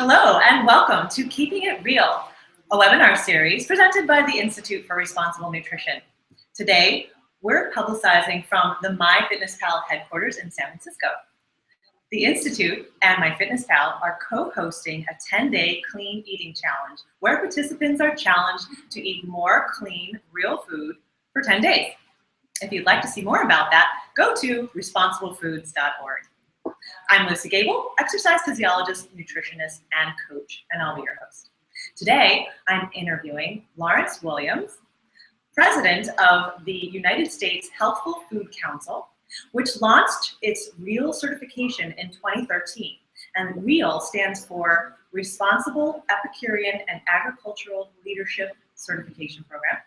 Hello and welcome to Keeping It Real, a webinar series presented by the Institute for Responsible Nutrition. Today, we're publicizing from the MyFitnessPal headquarters in San Francisco. The Institute and MyFitnessPal are co-hosting a 10-day clean eating challenge where participants are challenged to eat more clean, real food for 10 days. If you'd like to see more about that, go to responsiblefoods.org. I'm Lucy Gable, exercise physiologist, nutritionist, and coach, and I'll be your host. Today, I'm interviewing Lawrence Williams, president of the United States Healthful Food Council, which launched its REAL certification in 2013. And REAL stands for Responsible Epicurean and Agricultural Leadership Certification Program.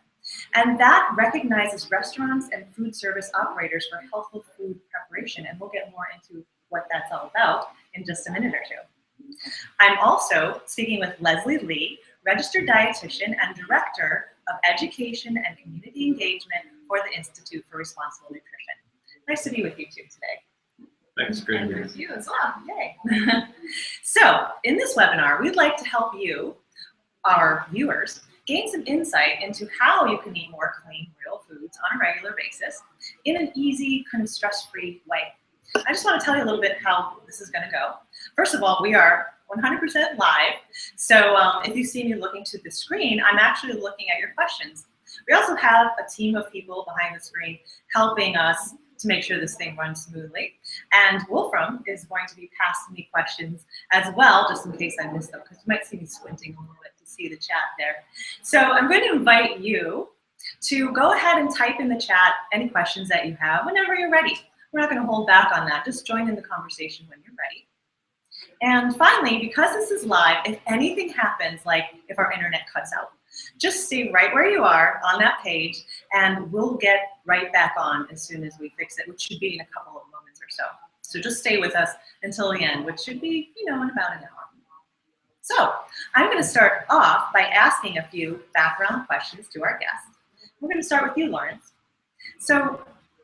And that recognizes restaurants and food service operators for healthful food preparation. And we'll get more into what that's all about in just a minute or two. I'm also speaking with Leslie Lee, registered dietitian and director of education and community engagement for the Institute for Responsible Nutrition. Nice to be with you two today. Thanks, great to be with you as well. Yay. So in this webinar, we'd like to help you, our viewers, gain some insight into how you can eat more clean, real foods on a regular basis in an easy, kind of stress-free way. I just want to tell you a little bit how this is going to go. First of all, we are 100% live. So if you see me looking to the screen, I'm actually looking at your questions. We also have a team of people behind the screen helping us to make sure this thing runs smoothly. And Wolfram is going to be passing me questions as well, just in case I miss them, because you might see me squinting a little bit to see the chat there. So I'm going to invite you to go ahead and type in the chat any questions that you have whenever you're ready. We're not going to hold back on that. Just join in the conversation when you're ready. And finally, because this is live, if anything happens, like if our internet cuts out, just stay right where you are on that page, and we'll get right back on as soon as we fix it, which should be in a couple of moments or so. So just stay with us until the end, which should be, in about an hour. So I'm going to start off by asking a few background questions to our guests. We're going to start with you, Lawrence. So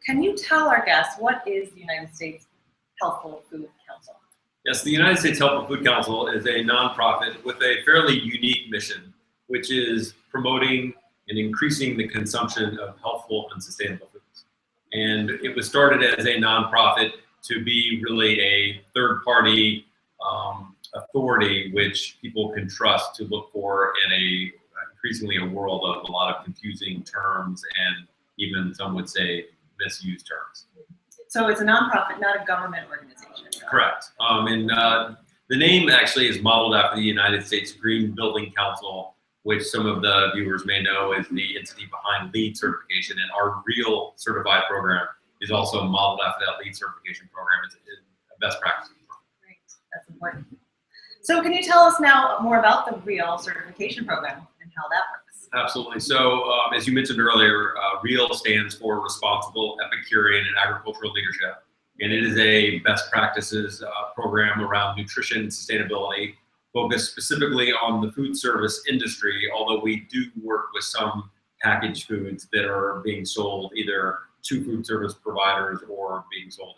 can you tell our guests what is the United States Healthful Food Council? Yes, the United States Healthful Food Council is a nonprofit with a fairly unique mission, which is promoting and increasing the consumption of healthful and sustainable foods. And it was started as a nonprofit to be really a third-party authority which people can trust to look for in increasingly a world of a lot of confusing terms and even some would say misused terms. So it's a nonprofit, not a government organization. Right? Correct. The name actually is modeled after the United States Green Building Council, which some of the viewers may know is the entity behind LEED certification, and our REAL certified program is also modeled after that LEED certification program. It's a best practice. Great, that's important. So can you tell us now more about the REAL certification program and how that works? Absolutely. So as you mentioned earlier, REAL stands for Responsible Epicurean and Agricultural Leadership. And it is a best practices program around nutrition and sustainability, focused specifically on the food service industry, although we do work with some packaged foods that are being sold either to food service providers or being sold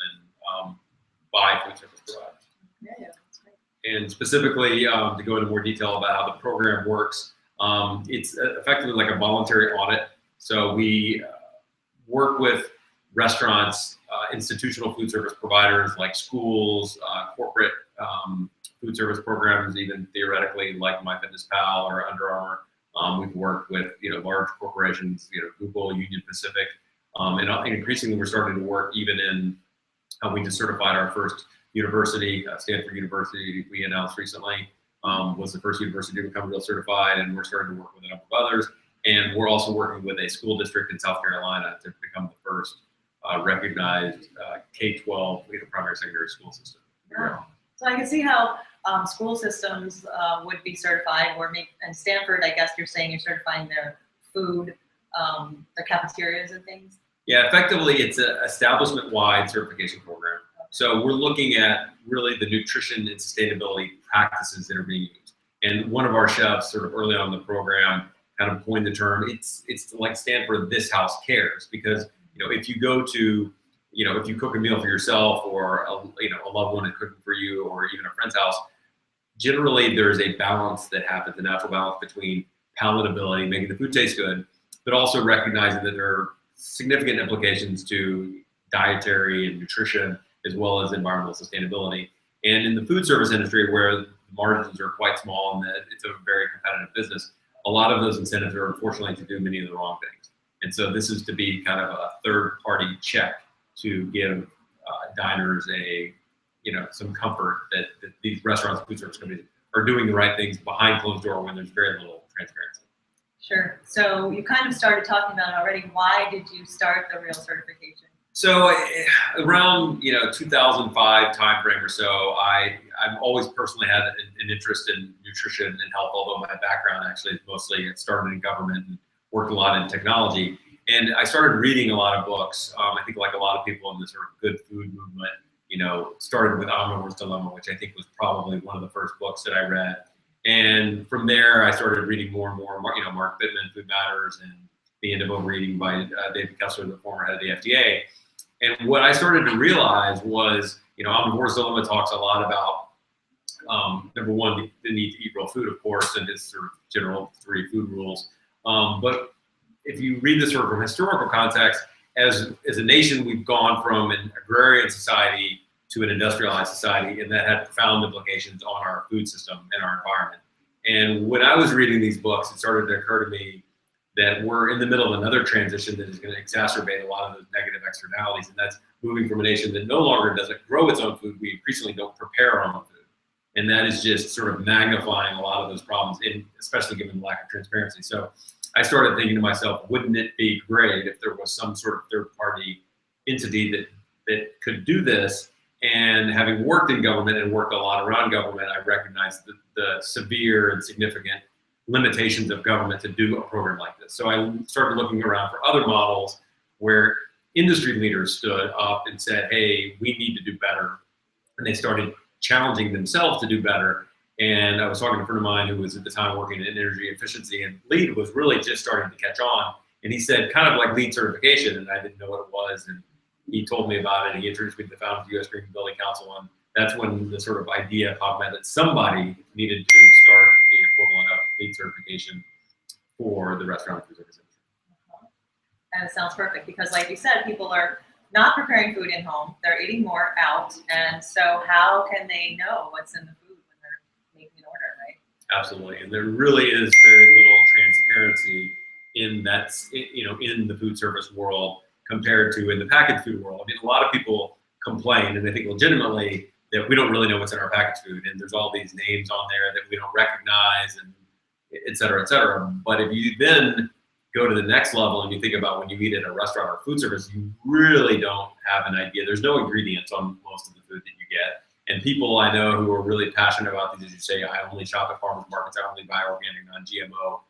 by food service providers. Yeah, that's right. And specifically, to go into more detail about how the program works, it's effectively like a voluntary audit. So we work with restaurants, institutional food service providers like schools, corporate food service programs, even theoretically like MyFitnessPal or Under Armour. We've worked with large corporations, Google, Union Pacific, and increasingly we're starting to work even in. We just certified our first university, Stanford University. We announced recently was the first university to become REAL certified, and we're starting to work with a number of others. And we're also working with a school district in South Carolina to become the first recognized K-12 primary secondary school system. Wow. So I can see how school systems would be certified, and Stanford, I guess you're saying you're certifying their food, their cafeterias and things? Yeah, effectively it's an establishment-wide certification program. So we're looking at really the nutrition and sustainability practices that are being used. And one of our chefs sort of early on in the program kind of coined the term, it's like Stanford, this house cares, because if you go to, if you cook a meal for yourself or a loved one is cooking for you or even a friend's house, generally there's a balance that happens, a natural balance between palatability, making the food taste good, but also recognizing that there are significant implications to dietary and nutrition, as well as environmental sustainability. And in the food service industry, where the margins are quite small and that it's a very competitive business, a lot of those incentives are unfortunately to do many of the wrong things. And so this is to be kind of a third-party check to give diners some comfort that these restaurants and food service companies are doing the right things behind closed door when there's very little transparency. Sure. So you kind of started talking about it already. Why did you start the REAL certification? So around 2005 timeframe or so, I've always personally had an interest in nutrition and health, although my background actually is mostly started in government and worked a lot in technology. And I started reading a lot of books. I think like a lot of people in the sort of good food movement, started with Omnivore's Dilemma, which I think was probably one of the first books that I read. And from there, I started reading more and more, Mark Bittman, Food Matters, and the end of reading by David Kessler, the former head of the FDA. And what I started to realize was, Omnivore's Dilemma talks a lot about, number one, the need to eat real food, of course, and his sort of general 3 food rules. But if you read this sort of from historical context, as a nation, we've gone from an agrarian society to an industrialized society, and that had profound implications on our food system and our environment. And when I was reading these books, it started to occur to me that we're in the middle of another transition that is going to exacerbate a lot of those negative externalities, and that's moving from a nation that no longer doesn't grow its own food, we increasingly don't prepare our own food. And that is just sort of magnifying a lot of those problems, especially given the lack of transparency. So I started thinking to myself, wouldn't it be great if there was some sort of third-party entity that could do this? And having worked in government and worked a lot around government, I recognized the severe and significant limitations of government to do a program like this. So I started looking around for other models where industry leaders stood up and said, hey, we need to do better. And they started challenging themselves to do better. And I was talking to a friend of mine who was at the time working in energy efficiency, and LEED was really just starting to catch on. And he said, kind of like LEED certification, and I didn't know what it was. And he told me about it, and he introduced me to the founder of the U.S. Green Building Council. And that's when the sort of idea popped out that somebody needed to start the equivalent of LEED certification for the restaurant and food service industry. And it sounds perfect because, like you said, people are not preparing food in home. They're eating more out. And so how can they know what's in the food when they're making an order, right? Absolutely. And there really is very little transparency in that, in the food service world compared to in the packaged food world. I mean, a lot of people complain, and I think legitimately, that we don't really know what's in our packaged food, and there's all these names on there that we don't recognize, and et cetera, et cetera. But if you then go to the next level and you think about when you eat at a restaurant or food service, you really don't have an idea. There's no ingredients on most of the food that you get. And people I know who are really passionate about these, as you say, I only shop at farmers markets, I only buy organic, non-GMO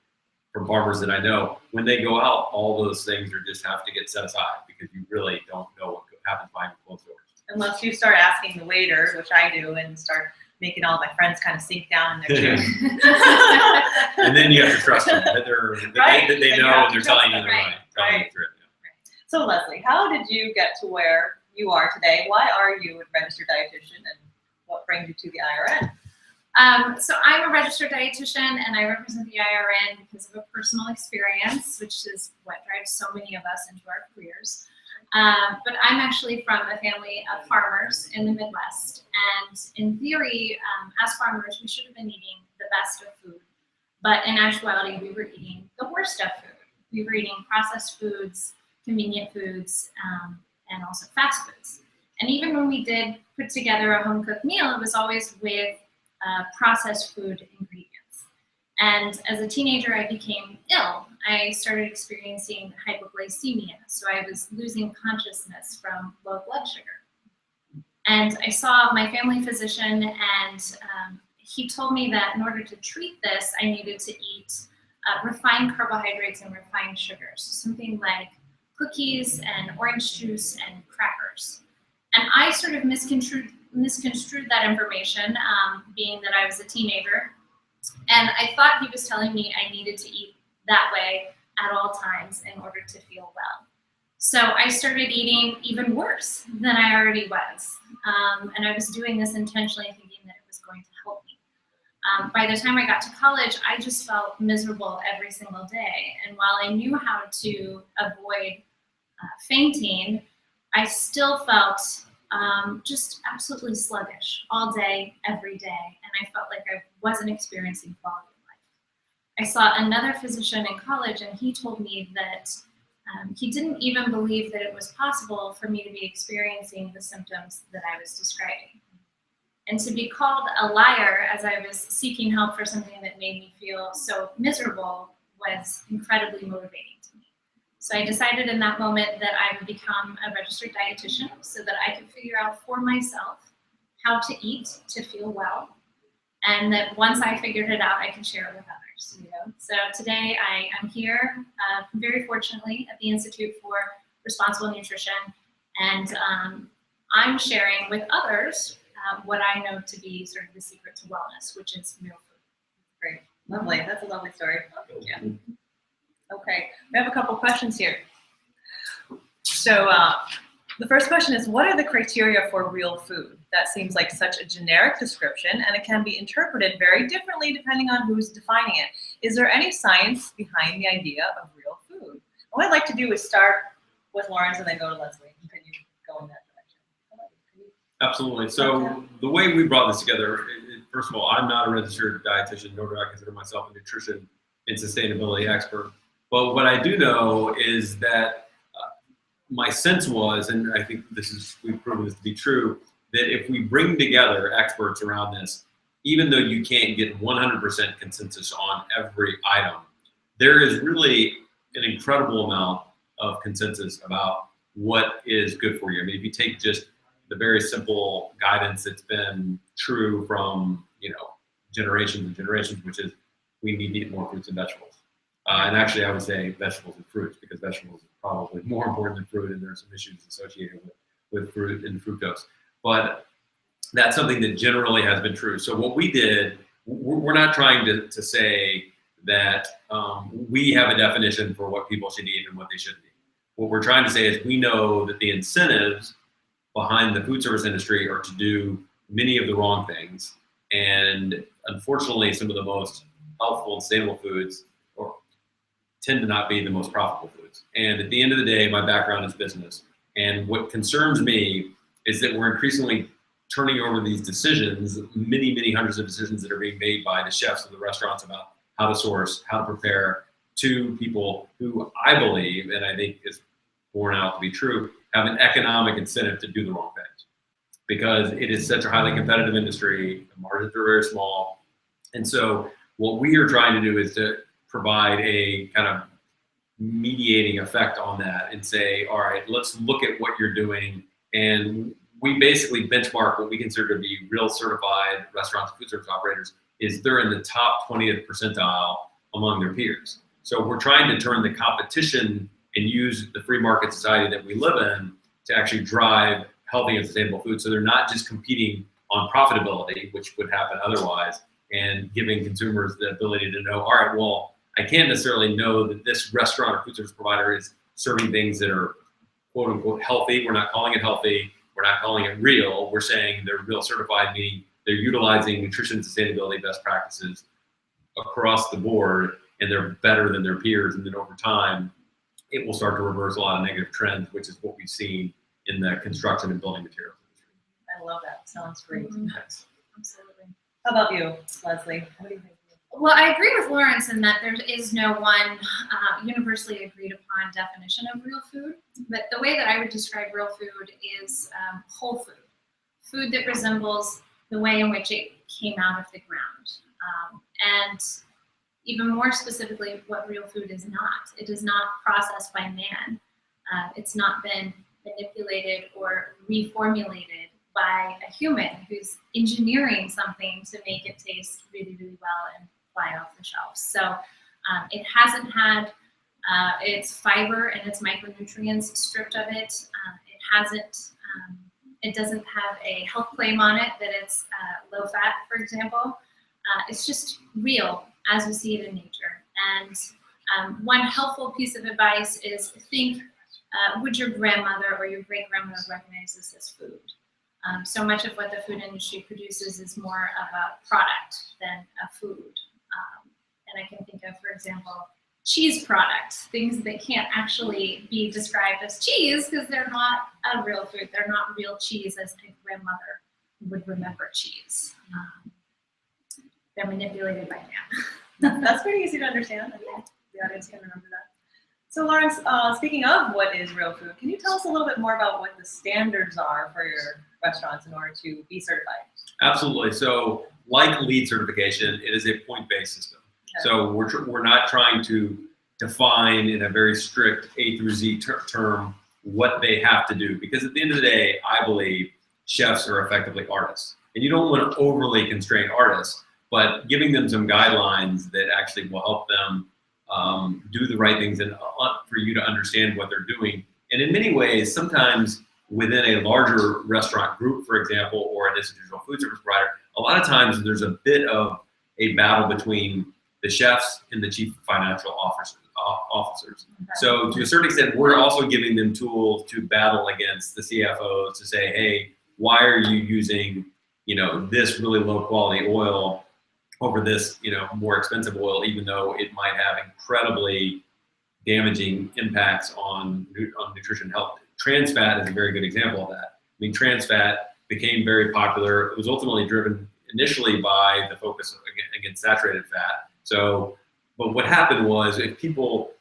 from farmers that I know. When they go out, all those things just have to get set aside because you really don't know what happens behind closed doors. Unless you start asking the waiters, which I do, and start making all my friends kind of sink down in their chairs. And then you have to trust them that they know and they're telling you the right. So Leslie, how did you get to where you are today? Why are you a registered dietitian, and what brings you to the IRN? So I'm a registered dietitian, and I represent the IRN because of a personal experience, which is what drives so many of us into our careers. But I'm actually from a family of farmers in the Midwest. And in theory, as farmers, we should have been eating the best of food. But in actuality, we were eating the worst of food. We were eating processed foods, convenient foods, and also fast foods. And even when we did put together a home-cooked meal, it was always with processed food ingredients. And as a teenager, I became ill. I started experiencing hypoglycemia, so I was losing consciousness from low blood sugar. And I saw my family physician, and he told me that in order to treat this, I needed to eat refined carbohydrates and refined sugars, something like cookies and orange juice and crackers. And I sort of misconstrued that information, being that I was a teenager. And I thought he was telling me I needed to eat that way at all times in order to feel well. So I started eating even worse than I already was. And I was doing this intentionally thinking that it was going to help me. By the time I got to college, I just felt miserable every single day. And while I knew how to avoid fainting, I still felt just absolutely sluggish all day, every day. And I felt like I wasn't experiencing quality of life. I saw another physician in college, and he told me that he didn't even believe that it was possible for me to be experiencing the symptoms that I was describing. And to be called a liar as I was seeking help for something that made me feel so miserable was incredibly motivating to me. So I decided in that moment that I would become a registered dietitian so that I could figure out for myself how to eat to feel well. And that once I figured it out, I could share it with others. So today I am here, very fortunately, at the Institute for Responsible Nutrition. And I'm sharing with others what I know to be sort of the secret to wellness, which is real food. Great. Lovely. That's a lovely story. Thank you. Okay. We have a couple questions here. So the first question is, what are the criteria for real food? That seems like such a generic description, and it can be interpreted very differently depending on who's defining it. Is there any science behind the idea of real food? What I'd like to do is start with Lawrence and then go to Leslie. Can you go in that direction? Absolutely. So the way we brought this together, first of all, I'm not a registered dietitian, nor do I consider myself a nutrition and sustainability expert. But what I do know is that my sense was, and I think we've proven this to be true, that if we bring together experts around this, even though you can't get 100% consensus on every item, there is really an incredible amount of consensus about what is good for you. I mean, if you take just the very simple guidance that's been true from, generations and generations, which is we need to eat more fruits and vegetables. And actually, I would say vegetables and fruits, because vegetables are probably more important than fruit, and there are some issues associated with fruit and fructose. But that's something that generally has been true. So what we did, we're not trying to say that we have a definition for what people should eat and what they shouldn't eat. What we're trying to say is we know that the incentives behind the food service industry are to do many of the wrong things. And unfortunately, some of the most healthful and sustainable foods tend to not be the most profitable foods. And at the end of the day, my background is business. And what concerns me is that we're increasingly turning over these decisions, many, many hundreds of decisions that are being made by the chefs of the restaurants about how to source, how to prepare, to people who I believe, and I think is borne out to be true, have an economic incentive to do the wrong things. Because it is such a highly competitive industry, the margins are very small. And so what we are trying to do is to provide a kind of mediating effect on that and say, all right, let's look at what you're doing. And we basically benchmark what we consider to be real certified restaurants and food service operators is they're in the top 20th percentile among their peers. So we're trying to turn the competition and use the free market society that we live in to actually drive healthy and sustainable food. So they're not just competing on profitability, which would happen otherwise, and giving consumers the ability to know, all right, well, I can't necessarily know that this restaurant or food service provider is serving things that are quote unquote healthy. We're not calling it healthy. We're not calling it real. We're saying they're real certified, meaning they're utilizing nutrition and sustainability best practices across the board, and they're better than their peers. And then over time, it will start to reverse a lot of negative trends, which is what we've seen in the construction and building materials industry. I love that. Sounds great. Mhm. Thanks. Absolutely. How about you, Leslie? What do you think? Well, I agree with Lawrence in that there is no one universally agreed upon definition of real food. But the way that I would describe real food is whole food, food that resembles the way in which it came out of the ground. And even more specifically, what real food is not. It is not processed by man. It's not been manipulated or reformulated by a human who's engineering something to make it taste really, really well and fly off the shelves. So it hasn't had its fiber and its micronutrients stripped of it. It doesn't have a health claim on it that it's low fat, for example. It's just real as we see it in nature. And one helpful piece of advice is think, would your grandmother or your great grandmother recognize this as food? So much of what the food industry produces is more of a product than a food. And I can think of, for example, cheese products, things that can't actually be described as cheese because they're not a real food. They're not real cheese as a grandmother would remember cheese. They're manipulated by man. That's pretty easy to understand. I think the audience can remember that. So Lawrence, speaking of what is real food, can you tell us a little bit more about what the standards are for your restaurants in order to be certified? Absolutely. So like LEED certification, it is a point-based system. Okay. So we're not trying to define in a very strict A through Z term what they have to do, because at the end of the day, I believe chefs are effectively artists, and you don't want to overly constrain artists, but giving them some guidelines that actually will help them do the right things and for you to understand what they're doing. And in many ways, sometimes within a larger restaurant group, for example, or an institutional food service provider, a lot of times there's a bit of a battle between the chefs and the chief financial officers. Okay. So to a certain extent, we're also giving them tools to battle against the CFOs to say, hey, why are you using, this really low quality oil over this, more expensive oil, even though it might have incredibly damaging impacts on nutrition health. Trans fat is a very good example of that. I mean, trans fat became very popular. It was ultimately driven initially by the focus against saturated fat. So, but what happened was if people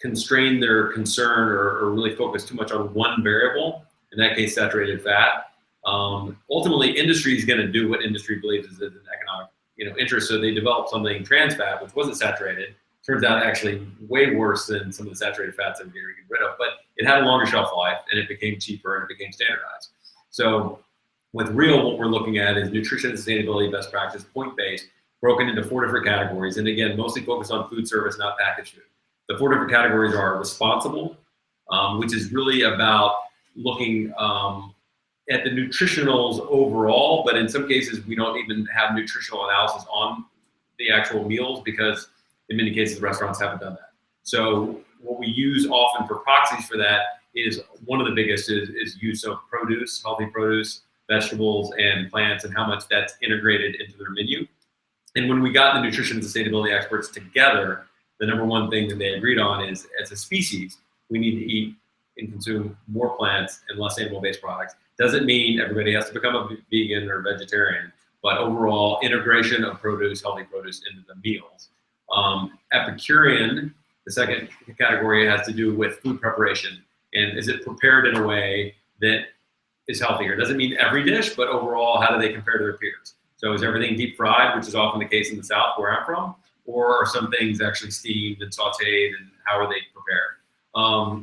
constrained their concern or really focused too much on one variable, in that case, saturated fat, ultimately industry is going to do what industry believes is an economic interest. So they developed something trans fat, which wasn't saturated. Turns out actually way worse than some of the saturated fats that we're getting rid of, but it had a longer shelf life and it became cheaper and it became standardized. So with Real, what we're looking at is nutrition and sustainability best practice, point-based, broken into 4 different categories. And again, mostly focused on food service, not packaged food. The 4 different categories are responsible, which is really about looking at the nutritionals overall, but in some cases, we don't even have nutritional analysis on the actual meals because in many cases, restaurants haven't done that. So what we use often for proxies for that is one of the biggest is use of produce, healthy produce, vegetables, and plants, and how much that's integrated into their menu. And when we got the nutrition and sustainability experts together, the number one thing that they agreed on is, as a species, we need to eat and consume more plants and less animal-based products. Doesn't mean everybody has to become a vegan or vegetarian, but overall integration of produce, healthy produce into the meals. Epicurean, the second category, has to do with food preparation. And is it prepared in a way that is healthier? Doesn't mean every dish, but overall, how do they compare to their peers? So is everything deep fried, which is often the case in the South where I'm from, or are some things actually steamed and sauteed, and how are they prepared?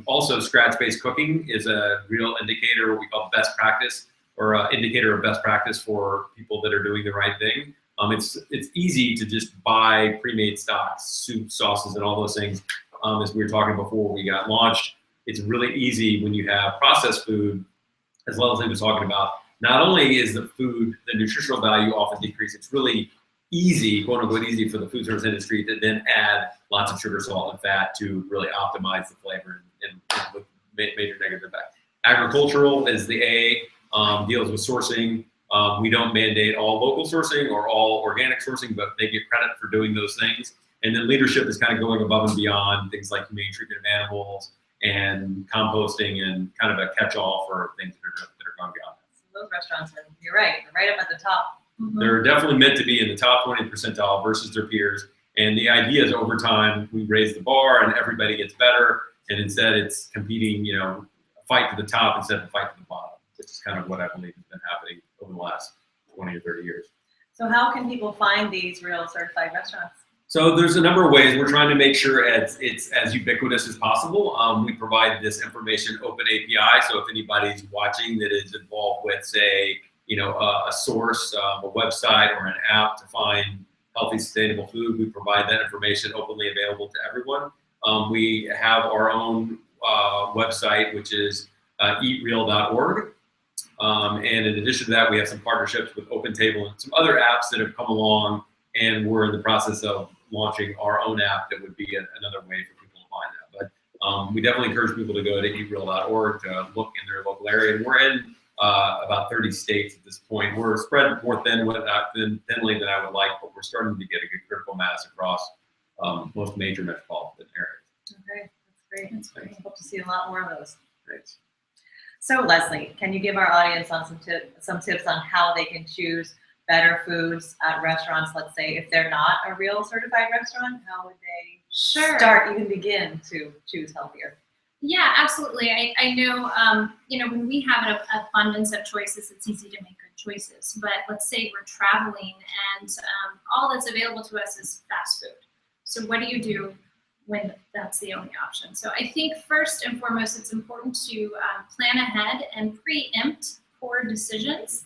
Also, scratch-based cooking is a real indicator, what we call best practice, or indicator of best practice for people that are doing the right thing. It's easy to just buy pre-made stocks, soup, sauces, and all those things. As we were talking before we got launched, it's really easy when you have processed food, as well as he was talking about. Not only is the food, the nutritional value often decreased, it's really easy, quote unquote, easy for the food service industry to then add lots of sugar, salt, and fat to really optimize the flavor and with major negative impact. Agricultural is the A, deals with sourcing. We don't mandate all local sourcing or all organic sourcing, but they get credit for doing those things. And then leadership is kind of going above and beyond things like humane treatment of animals and composting and kind of a catch-all for things that are going beyond that. So those restaurants are, you're right, they're right up at the top. Mm-hmm. They're definitely meant to be in the top 20th percentile versus their peers. And the idea is over time, we raise the bar and everybody gets better. And instead it's competing, fight to the top instead of fight to the bottom, which is kind of what I believe has been happening over the last 20 or 30 years. So how can people find these Real certified restaurants? So there's a number of ways. We're trying to make sure it's as ubiquitous as possible. We provide this information open API. So if anybody's watching that is involved with, say, a source, a website, or an app to find healthy, sustainable food, we provide that information openly available to everyone. We have our own website, which is eatreal.org. And in addition to that, we have some partnerships with OpenTable and some other apps that have come along, and we're in the process of launching our own app that would be another way for people to find that. But we definitely encourage people to go to eatreal.org to look in their local area. And we're in about 30 states at this point. We're spread more thinly than I would like, but we're starting to get a good critical mass across most major metropolitan areas. Okay, that's great. That's great. Hope to see a lot more of those. Thanks. So Leslie, can you give our audience on some tips on how they can choose better foods at restaurants? Let's say if they're not a real certified restaurant, how would they even begin to choose healthier? Yeah, absolutely. I know, when we have an abundance of choices, it's easy to make good choices. But let's say we're traveling and all that's available to us is fast food. So what do you do when that's the only option? So I think first and foremost, it's important to plan ahead and preempt poor decisions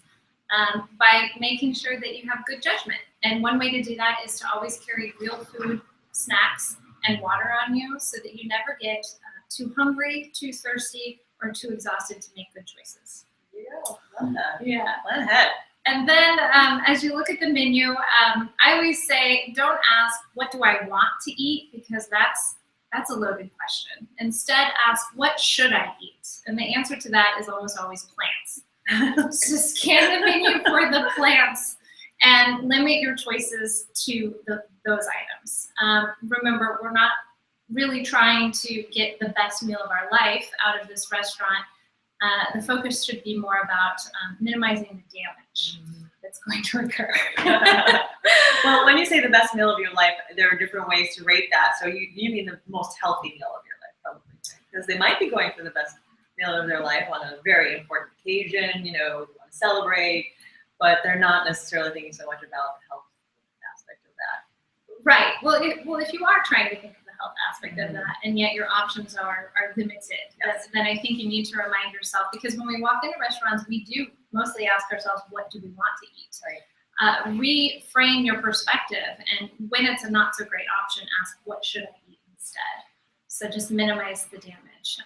by making sure that you have good judgment. And one way to do that is to always carry real food, snacks, and water on you so that you never get too hungry, too thirsty, or too exhausted to make good choices. Yeah, love that. Yeah. Plan ahead. And then as you look at the menu, I always say, don't ask, what do I want to eat? Because that's a loaded question. Instead, ask, what should I eat? And the answer to that is almost always plants. So scan the menu for the plants and limit your choices to those items. Remember, we're not really trying to get the best meal of our life out of this restaurant. The focus should be more about minimizing the damage that's going to occur. Well, when you say the best meal of your life, there are different ways to rate that. So you mean the most healthy meal of your life, probably, right? Because they might be going for the best meal of their life on a very important occasion, you want to celebrate, but they're not necessarily thinking so much about the health aspect of that. Right. Well, if you are trying to think of the health aspect of that, and yet your options are limited, Yes. then I think you need to remind yourself, because when we walk into restaurants, we do mostly ask ourselves, what do we want to eat? Right. Reframe your perspective, and when it's a not so great option, ask, what should I eat instead? So just minimize the damage.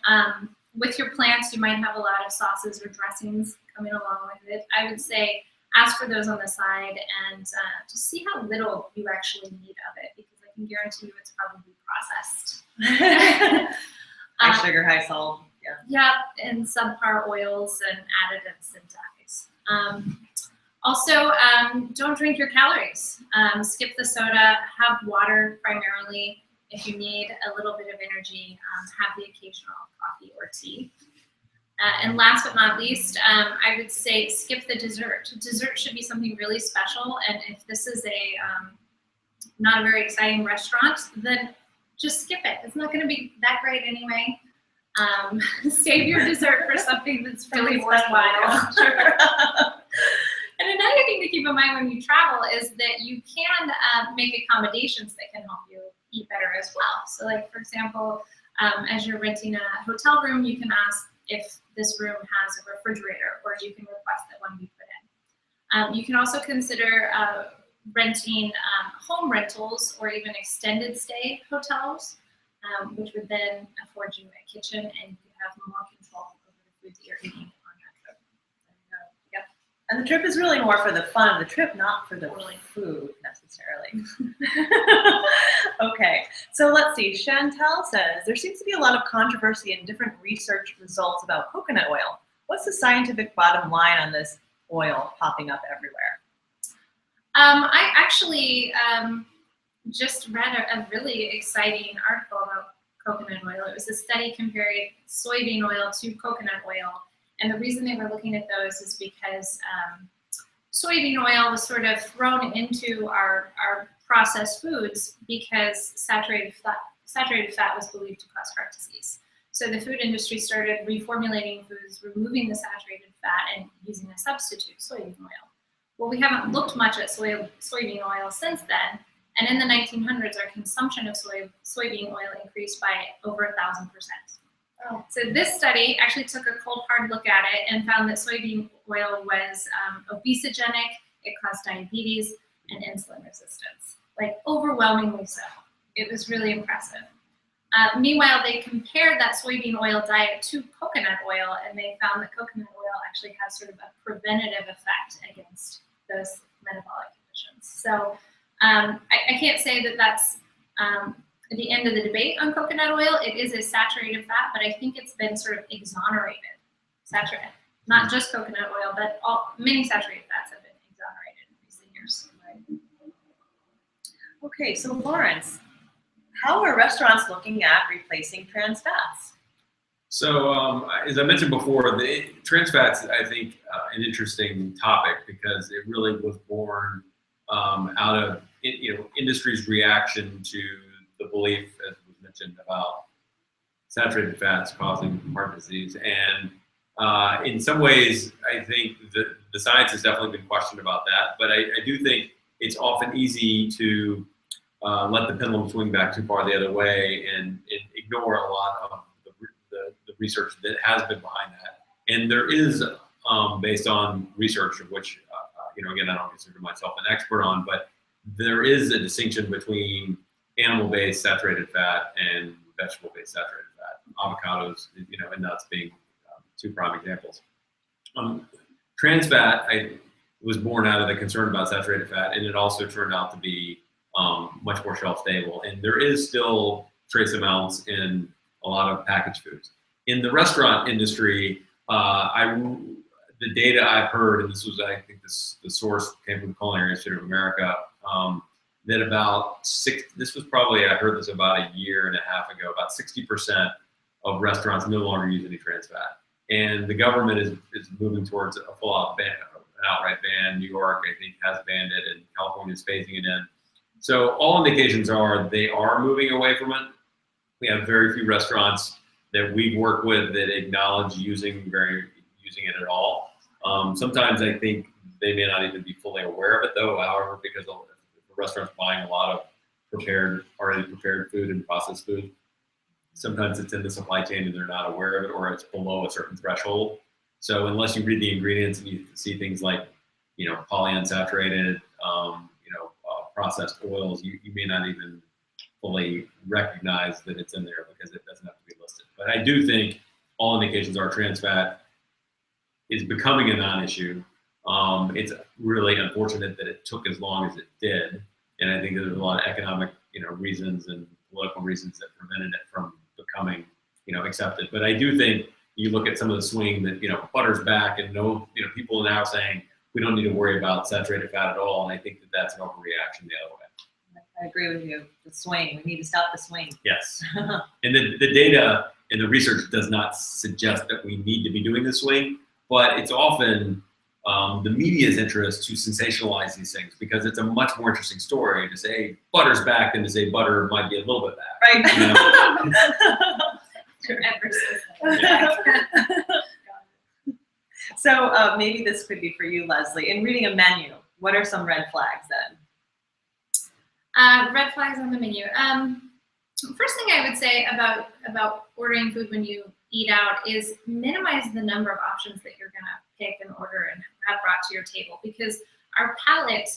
With your plants, you might have a lot of sauces or dressings coming along with it. I would say ask for those on the side and just see how little you actually need of it, because I can guarantee you it's probably processed. High sugar, high salt. Yeah. Yeah, and subpar oils and additives and dyes. Also, don't drink your calories. Skip the soda, have water primarily. If you need a little bit of energy, have the occasional coffee or tea. And last but not least, I would say skip the dessert. Dessert should be something really special, and if this is a not a very exciting restaurant, then just skip it. It's not going to be that great anyway. Save your dessert for something that's really worthwhile. Sure. And another thing to keep in mind when you travel is that you can make accommodations that can help you eat better as well. So like, for example, as you're renting a hotel room, you can ask if this room has a refrigerator, or you can request that one be put in. You can also consider renting home rentals or even extended stay hotels, which would then afford you a kitchen, and you could have more control over the food that you're eating on that trip. Yep. And the trip is really more for the fun of the trip, not for the food necessarily. Okay, so let's see. Chantel says, there seems to be a lot of controversy and different research results about coconut oil. What's the scientific bottom line on this oil popping up everywhere? I actually just read a really exciting article about coconut oil. It was a study comparing soybean oil to coconut oil. And the reason they were looking at those is because soybean oil was sort of thrown into our processed foods because saturated fat was believed to cause heart disease. So the food industry started reformulating foods, removing the saturated fat and using a substitute, soybean oil. Well, we haven't looked much at soybean oil since then. And in the 1900s, our consumption of soybean oil increased by over 1,000%. Oh. So this study actually took a cold, hard look at it and found that soybean oil was obesogenic, it caused diabetes, and insulin resistance, like overwhelmingly so. It was really impressive. Meanwhile, they compared that soybean oil diet to coconut oil, and they found that coconut oil actually has sort of a preventative effect against those metabolic conditions. So I can't say that that's the end of the debate on coconut oil. It is a saturated fat, but I think it's been sort of exonerated. Not just coconut oil, but many saturated fats have been exonerated in recent years. Okay, so Lawrence, how are restaurants looking at replacing trans fats? So as I mentioned before, the trans fats, I think, an interesting topic because it really was born out of industry's reaction to the belief, as was mentioned, about saturated fats causing heart disease. And in some ways, I think the science has definitely been questioned about that. But I do think it's often easy to let the pendulum swing back too far the other way and ignore a lot of the research that has been behind that. And there is, based on research of which, again, I don't consider myself an expert on, but there is a distinction between animal-based saturated fat and vegetable-based saturated fat. Avocados, and nuts being two prime examples. Trans fat was born out of the concern about saturated fat, and it also turned out to be much more shelf stable. And there is still trace amounts in a lot of packaged foods. In the restaurant industry, the data I've heard, and this was, I think, the source came from the Culinary Institute of America, that this was probably, I heard this about a year and a half ago, about 60% of restaurants no longer use any trans fat. And the government is moving towards a full-out ban, an outright ban. New York, I think, has banned it, and California is phasing it in. So all indications are they are moving away from it. We have very few restaurants that we've worked with that acknowledge using it at all. Sometimes I think they may not even be fully aware of it, though. However, because the restaurant's buying a lot of already prepared food and processed food, sometimes it's in the supply chain and they're not aware of it, or it's below a certain threshold. So unless you read the ingredients and you see things like, polyunsaturated, processed oils, you may not even fully recognize that it's in there because it doesn't have to be listed. But I do think all indications are trans fat is becoming a non-issue. It's really unfortunate that it took as long as it did, and I think there's a lot of economic, reasons and political reasons that prevented it from becoming, accepted. But I do think you look at some of the swing that butter's back, and people are now saying we don't need to worry about saturated fat at all, and I think that that's an overreaction the other way. I agree with you. The swing. We need to stop the swing. Yes, and the data and the research does not suggest that we need to be doing the swing, but it's often the media's interest to sensationalize these things because it's a much more interesting story to say butter's back than to say butter might be a little bit back. Right. Yeah. So maybe this could be for you, Leslie. In reading a menu, what are some red flags then? Red flags on the menu. First thing I would say about ordering food when you eat out is minimize the number of options that you're gonna pick and order and have brought to your table, because our palate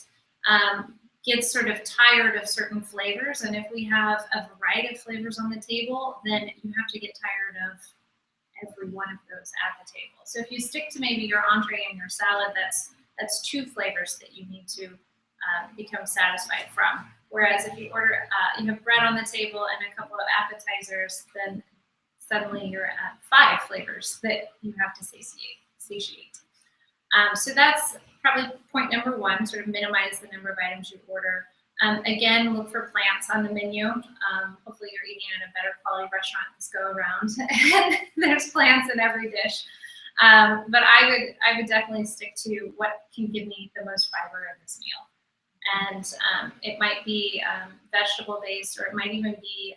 gets sort of tired of certain flavors, and if we have a variety of flavors on the table, then you have to get tired of every one of those at the table. So if you stick to maybe your entree and your salad, that's two flavors that you need to become satisfied from. Whereas if you order, you have bread on the table and a couple of appetizers, then suddenly you're at 5 flavors that you have to satiate. So that's probably point number 1, sort of minimize the number of items you order. Again, look for plants on the menu. Hopefully you're eating at a better quality restaurant this go around. And there's plants in every dish. But I would definitely stick to what can give me the most fiber in this meal. And it might be vegetable based, or it might even be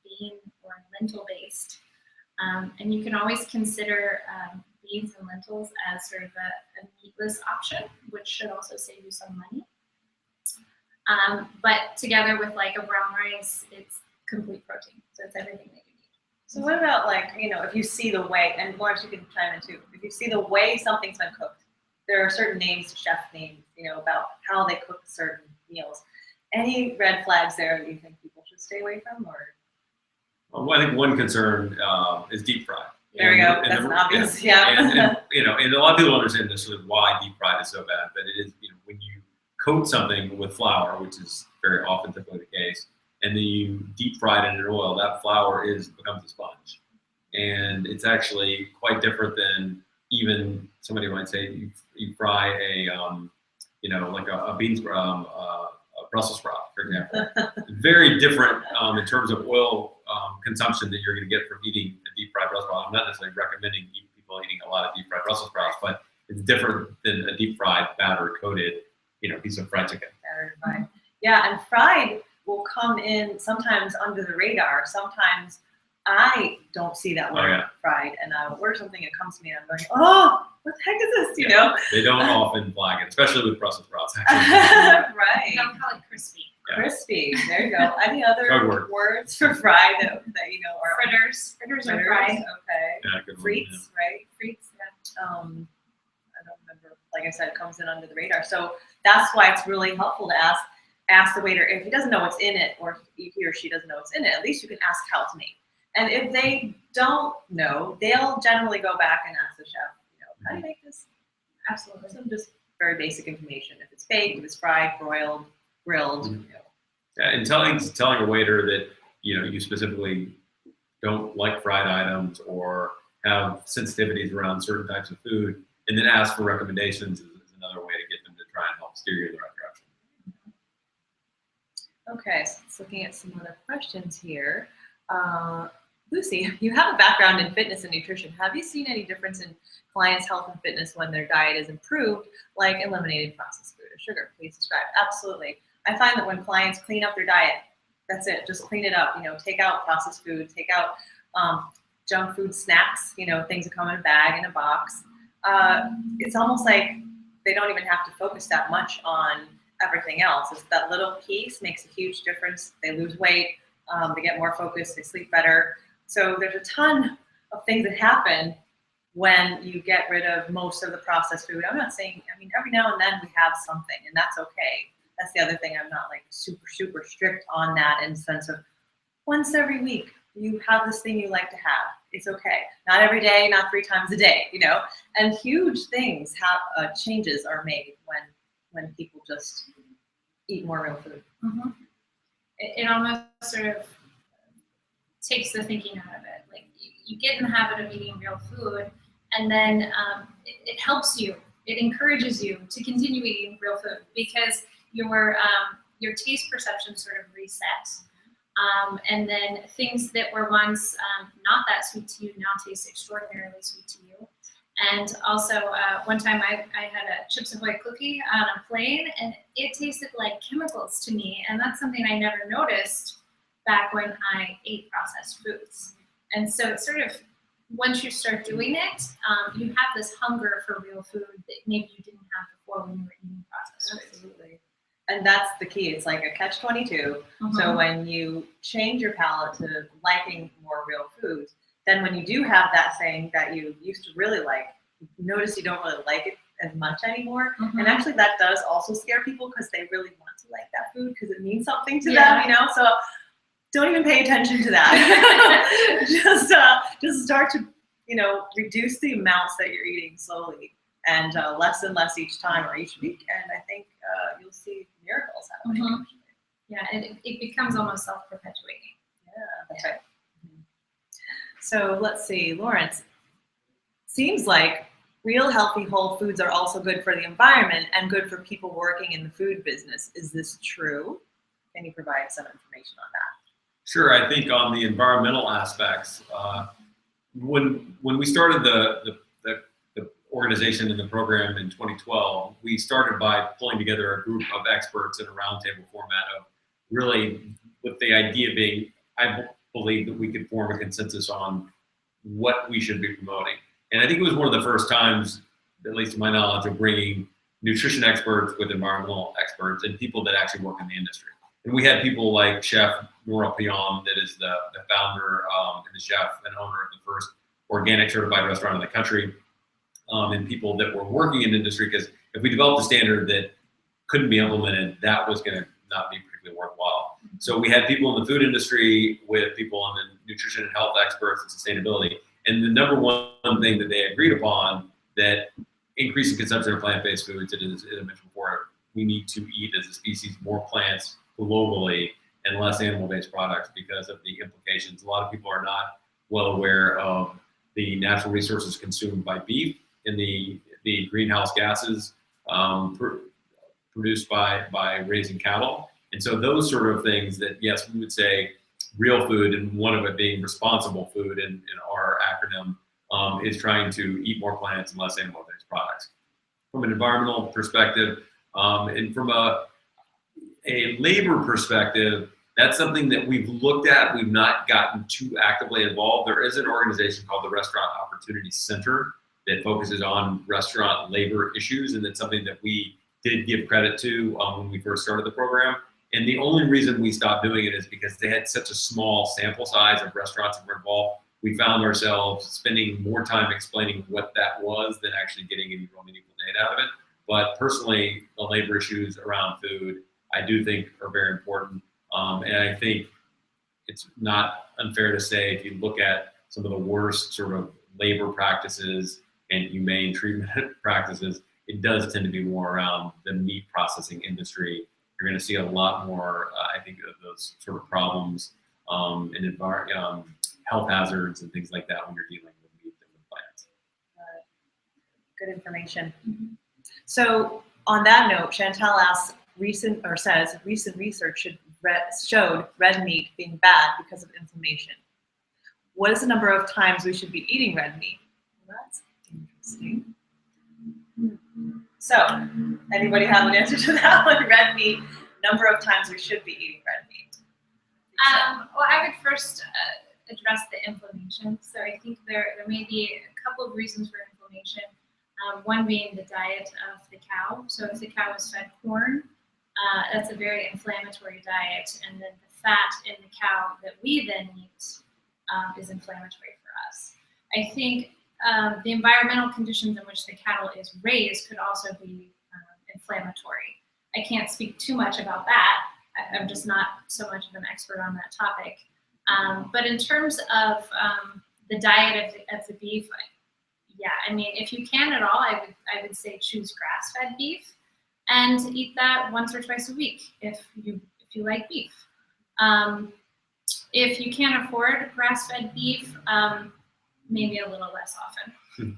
bean or lentil based. And you can always consider beans and lentils as sort of a meatless option, which should also save you some money. But together with like a brown rice, it's complete protein. So it's everything that you need. So what about if you see the way, and Lawrence, you can chime in too, if you see the way something's been cooked, there are certain names, chef names, about how they cook certain meals. Any red flags there that you think people should stay away from, or? Well, I think one concern is deep fried. There we go. That's obvious. Yeah. And a lot of people don't understand necessarily why deep fried is so bad, but it is, when you coat something with flour, which is very often typically the case, and then you deep fry it in an oil, that flour becomes a sponge. And it's actually quite different than even somebody might say you fry a like a beans a Brussels sprout, for example. Very different in terms of oil consumption that you're going to get from eating a deep fried Brussels sprout. I'm not necessarily recommending people eating a lot of deep fried Brussels sprouts, but it's different than a deep fried, batter coated, piece of fried chicken. Battered fried. Yeah, and fried will come in sometimes under the radar. Sometimes I don't see that word fried, and I order something, it comes to me, and I'm going, oh, what the heck is this? You know? They don't often flag it, especially with Brussels sprouts. Right. Don't call it crispy. Yeah. Crispy. There you go. Any other words for fried that are Fritters. Fritters are fried. Okay. Yeah, good one, Frites, right? Frites, yeah. I don't remember. Like I said, it comes in under the radar. So that's why it's really helpful to ask the waiter if he doesn't know what's in it, or he or she doesn't know what's in it. At least you can ask how it's made. And if they don't know, they'll generally go back and ask the chef, how do you make this? Absolutely. Some just very basic information. If it's baked, if it's fried, broiled, grilled. Yeah, and telling a waiter that you specifically don't like fried items or have sensitivities around certain types of food, and then ask for recommendations is another way to get them to try and help steer you in the right direction. Okay, so let's looking at some other questions here. Lucy, you have a background in fitness and nutrition. Have you seen any difference in clients' health and fitness when their diet is improved, like eliminating processed food or sugar? Please describe. Absolutely. I find that when clients clean up their diet, that's it. Just clean it up. Take out processed food, take out junk food snacks. Things that come in a bag, in a box. It's almost like they don't even have to focus that much on everything else. It's that little piece makes a huge difference. They lose weight. They get more focused. They sleep better. So there's a ton of things that happen when you get rid of most of the processed food. I'm not saying, every now and then we have something, and that's okay. That's the other thing. I'm not like super, super strict on that in the sense of once every week you have this thing you like to have. It's okay. Not every day, not 3 times a day, and huge things changes are made when people just eat more real food. Mm-hmm. It almost sort of takes the thinking out of it. Like you get in the habit of eating real food, and then it helps you. It encourages you to continue eating real food because your taste perception sort of resets. And then things that were once not that sweet to you now taste extraordinarily sweet to you. And also, one time I had a Chips Ahoy cookie on a plane, and it tasted like chemicals to me. And that's something I never noticed back when I ate processed foods. And so it's sort of, once you start doing it, you have this hunger for real food that maybe you didn't have before when you were eating processed foods. Absolutely. And that's the key. It's like a catch-22. Mm-hmm. So when you change your palate to liking more real foods, then when you do have that thing that you used to really like, you notice you don't really like it as much anymore. Mm-hmm. And actually that does also scare people because they really want to like that food because it means something to them, So don't even pay attention to that. Just start to, reduce the amounts that you're eating slowly and less and less each time or each week. And I think you'll see miracles happening. Mm-hmm. Yeah, it becomes almost self-perpetuating. Yeah, that's right. So let's see, Lawrence. Seems like real healthy whole foods are also good for the environment and good for people working in the food business. Is this true? Can you provide some information on that? Sure. I think on the environmental aspects, when we started the organization and the program in 2012, we started by pulling together a group of experts in a roundtable format of really with the idea being, I believe that we could form a consensus on what we should be promoting. And I think it was one of the first times, at least to my knowledge, of bringing nutrition experts with environmental experts and people that actually work in the industry. And we had people like Chef Nora Pion, that is the founder and the chef and owner of the first organic certified restaurant in the country, and people that were working in the industry, because if we developed a standard that couldn't be implemented, that was going to not be particularly worthwhile. So we had people in the food industry with people in the nutrition and health experts and sustainability. And the number one thing that they agreed upon, that increasing consumption of plant-based foods, as I mentioned before, we need to eat as a species more plants globally and less animal-based products because of the implications. A lot of people are not well aware of the natural resources consumed by beef in the greenhouse gases produced by raising cattle. And so those sort of things that, yes, we would say real food, and one of it being responsible food in our acronym, is trying to eat more plants and less animal-based products. From an environmental perspective, and from a labor perspective, that's something that we've looked at. We've not gotten too actively involved. There is an organization called the Restaurant Opportunity Center that focuses on restaurant labor issues, and it's something that we did give credit to when we first started the program. And the only reason we stopped doing it is because they had such a small sample size of restaurants that were involved. We found ourselves spending more time explaining what that was than actually getting any real meaningful data out of it. But personally, the labor issues around food, I do think are very important. And I think it's not unfair to say, if you look at some of the worst sort of labor practices and humane treatment practices, it does tend to be more around the meat processing industry. You're going to see a lot more, I think, of those sort of problems and health hazards and things like that when you're dealing with meat and with plants. Good information. Mm-hmm. So on that note, Chantal asks, recent research showed red meat being bad because of inflammation. What is the number of times we should be eating red meat? Well, that's interesting. So, anybody have an answer to that one? Red meat, number of times we should be eating red meat. Well, I would first address the inflammation. So I think there may be a couple of reasons for inflammation. One being the diet of the cow. So if the cow is fed corn, that's a very inflammatory diet, and then the fat in the cow that we then eat is inflammatory for us. I think the environmental conditions in which the cattle is raised could also be inflammatory. I can't speak too much about that. I'm just not so much of an expert on that topic. But in terms of the diet of the beef, yeah, I mean, if you can at all, I would say choose grass-fed beef and eat that once or twice a week if you like beef. If you can't afford grass-fed beef, maybe a little less often.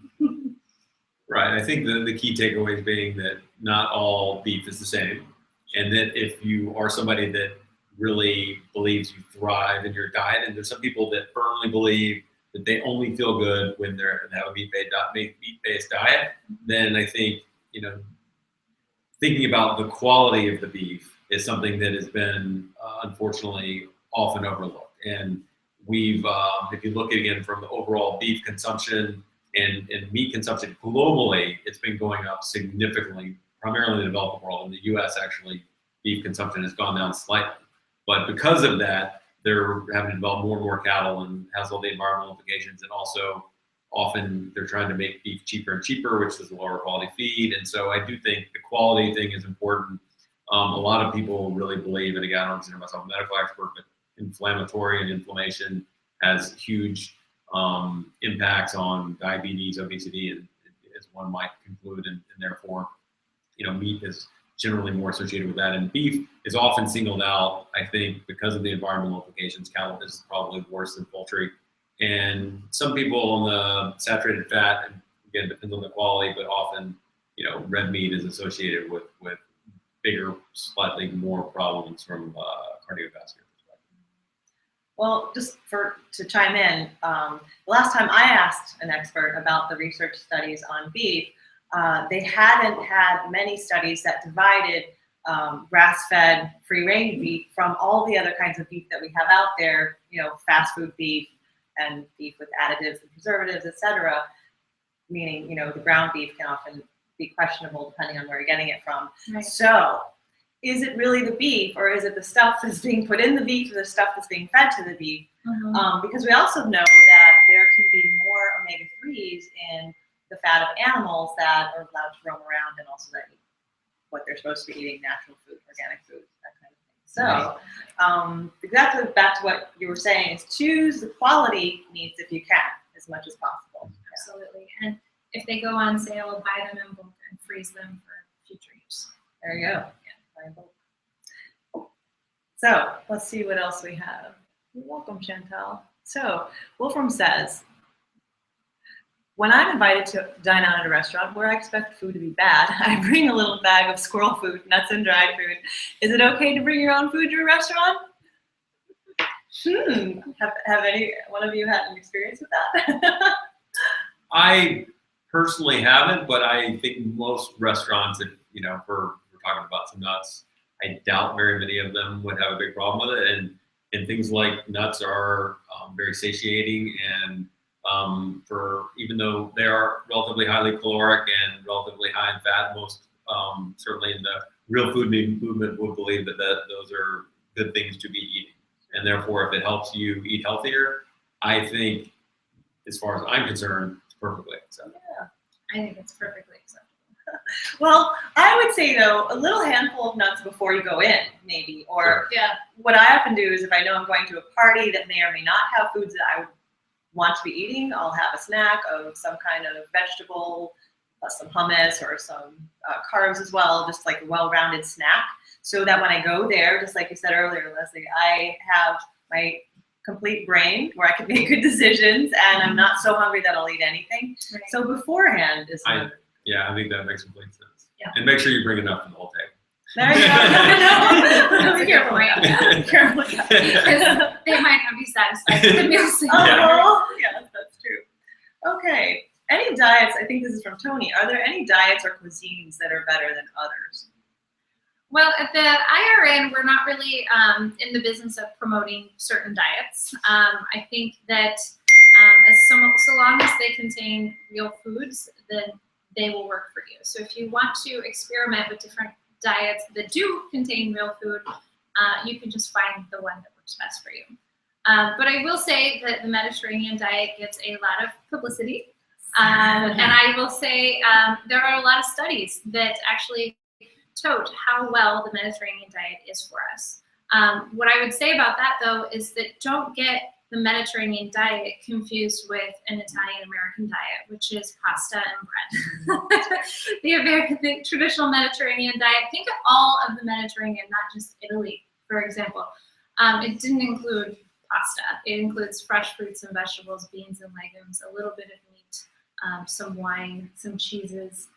Right. I think the key takeaways being that not all beef is the same, and that if you are somebody that really believes you thrive in your diet, and there's some people that firmly believe that they only feel good when they have a meat-based diet, then I think, thinking about the quality of the beef is something that has been unfortunately often overlooked. And we've, if you look again from the overall beef consumption and meat consumption globally, it's been going up significantly, primarily in the developed world. In the US, actually, beef consumption has gone down slightly. But because of that, they're having to develop more and more cattle, and has all the environmental implications. And also, often they're trying to make beef cheaper and cheaper, which is a lower quality feed. And so I do think the quality thing is important. A lot of people really believe, and again, I don't consider myself a medical expert, but inflammatory and inflammation has huge impacts on diabetes, obesity, and as one might conclude, and therefore, meat is generally more associated with that. And beef is often singled out, I think, because of the environmental implications. Cattle is probably worse than poultry. And some people on the saturated fat, and again, depends on the quality, but often, red meat is associated with bigger, slightly more problems from cardiovascular perspective. Well, just to chime in, the last time I asked an expert about the research studies on beef, they hadn't had many studies that divided grass-fed, free-range beef from all the other kinds of beef that we have out there, fast food beef and beef with additives and preservatives, etc. Meaning, the ground beef can often be questionable depending on where you're getting it from. Right. So, is it really the beef, or is it the stuff that's being put in the beef, or the stuff that's being fed to the beef? Mm-hmm. Because we also know that there can be more omega-3s in the fat of animals that are allowed to roam around, and also that eat what they're supposed to be eating, natural food, organic food, that kind of thing. So exactly back to what you were saying is choose the quality meats if you can, as much as possible. Absolutely. And if they go on sale, buy them in bulk and freeze them for future use. There you go. Yeah. So let's see what else we have. You're welcome, Chantal. So Wolfram says, when I'm invited to dine out at a restaurant where I expect food to be bad, I bring a little bag of squirrel food, nuts and dried food. Is it okay to bring your own food to a restaurant? Have any one of you had an experience with that? I personally haven't, but I think most restaurants, if if we're talking about some nuts, I doubt very many of them would have a big problem with it. And things like nuts are very satiating, and for even though they are relatively highly caloric and relatively high in fat, most certainly in the real food movement would believe that those are good things to be eating. And therefore, if it helps you eat healthier, I think, as far as I'm concerned, it's perfectly acceptable. Yeah. I think it's perfectly acceptable. Well, I would say though, a little handful of nuts before you go in, maybe. Or Yeah. what I often do is if I know I'm going to a party that may or may not have foods that I would want to be eating, I'll have a snack of some kind of vegetable, some hummus or some carbs as well, just like a well-rounded snack. So that when I go there, just like you said earlier, Leslie, I have my complete brain where I can make good decisions and I'm not so hungry that I'll eat anything. Right. So beforehand is Yeah, I think that makes complete sense. Yeah. And make sure you bring enough for the whole table. there you go. No. Be careful. Be careful. Because they might not be satisfied with the meal. Oh, yes, that's true. Okay. Any diets, I think this is from Tony, are there any diets or cuisines that are better than others? Well, at the IRN, we're not really in the business of promoting certain diets. I think that so long as they contain real foods, then they will work for you. So if you want to experiment with different diets that do contain real food, you can just find the one that works best for you. But I will say that the Mediterranean diet gets a lot of publicity. And I will say there are a lot of studies that actually tote how well the Mediterranean diet is for us. What I would say about that, though, is that don't get the Mediterranean diet confused with an Italian-American diet, which is pasta and bread. the traditional Mediterranean diet, think of all of the Mediterranean, not just Italy, for example. It didn't include pasta. It includes fresh fruits and vegetables, beans and legumes, a little bit of meat, some wine, some cheeses,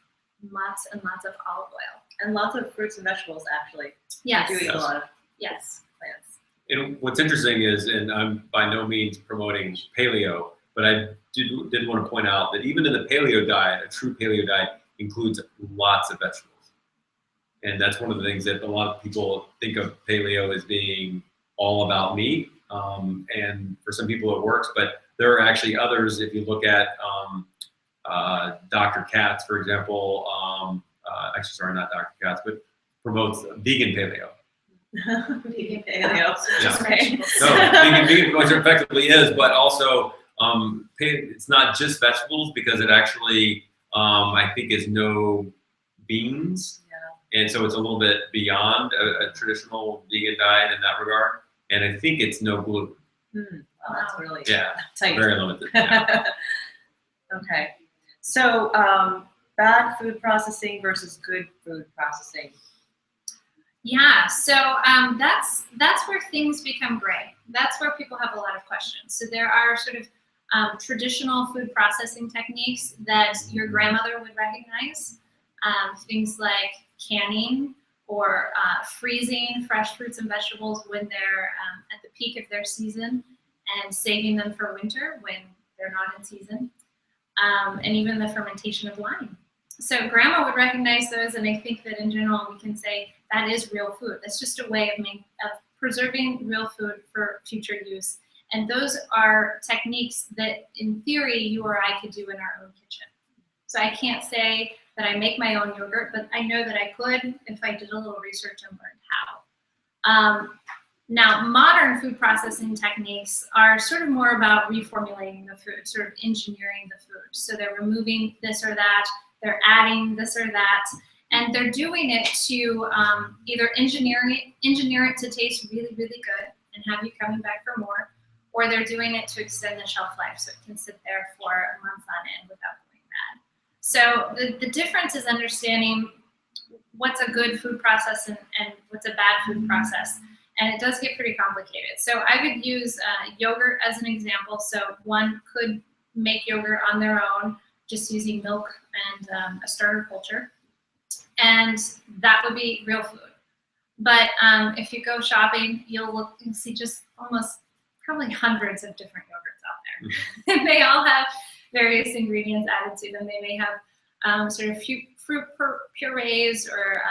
lots and lots of olive oil. And lots of fruits and vegetables, actually. Yes. I do eat a lot of Yes. plants. And what's interesting is, and I'm by no means promoting paleo, but I did want to point out that even in the paleo diet, a true paleo diet includes lots of vegetables. And that's one of the things that a lot of people think of paleo as being all about meat. And for some people it works, but there are actually others. If you look at Dr. Katz, for example, actually, sorry, not Dr. Katz, but promotes vegan paleo. Vegan paleo. Yeah. Okay. No, vegan which effectively is, but also it's not just vegetables because it actually, I think, is no beans. Yeah. And so it's a little bit beyond a traditional vegan diet in that regard. And I think it's no gluten. Oh, that's really Very limited. Yeah. Okay. So bad food processing versus good food processing. Yeah, so that's where things become gray. That's where people have a lot of questions. So there are sort of traditional food processing techniques that your grandmother would recognize, things like canning or freezing fresh fruits and vegetables when they're at the peak of their season and saving them for winter when they're not in season, and even the fermentation of wine. So grandma would recognize those, and I think that in general we can say that is real food. That's just a way of preserving real food for future use. And those are techniques that, in theory, you or I could do in our own kitchen. So I can't say that I make my own yogurt, but I know that I could if I did a little research and learned how. Now, modern food processing techniques are sort of more about reformulating the food, sort of engineering the food. So they're removing this or that, they're adding this or that, and they're doing it to either engineer it to taste really, really good and have you coming back for more, or they're doing it to extend the shelf life so it can sit there for a month on end without going bad. So the difference is understanding what's a good food process and what's a bad food process. And it does get pretty complicated. So I would use yogurt as an example. So one could make yogurt on their own just using milk and a starter culture. And that would be real food. But if you go shopping, you'll see just almost probably hundreds of different yogurts out there. And they all have various ingredients added to them. They may have sort of fruit purees or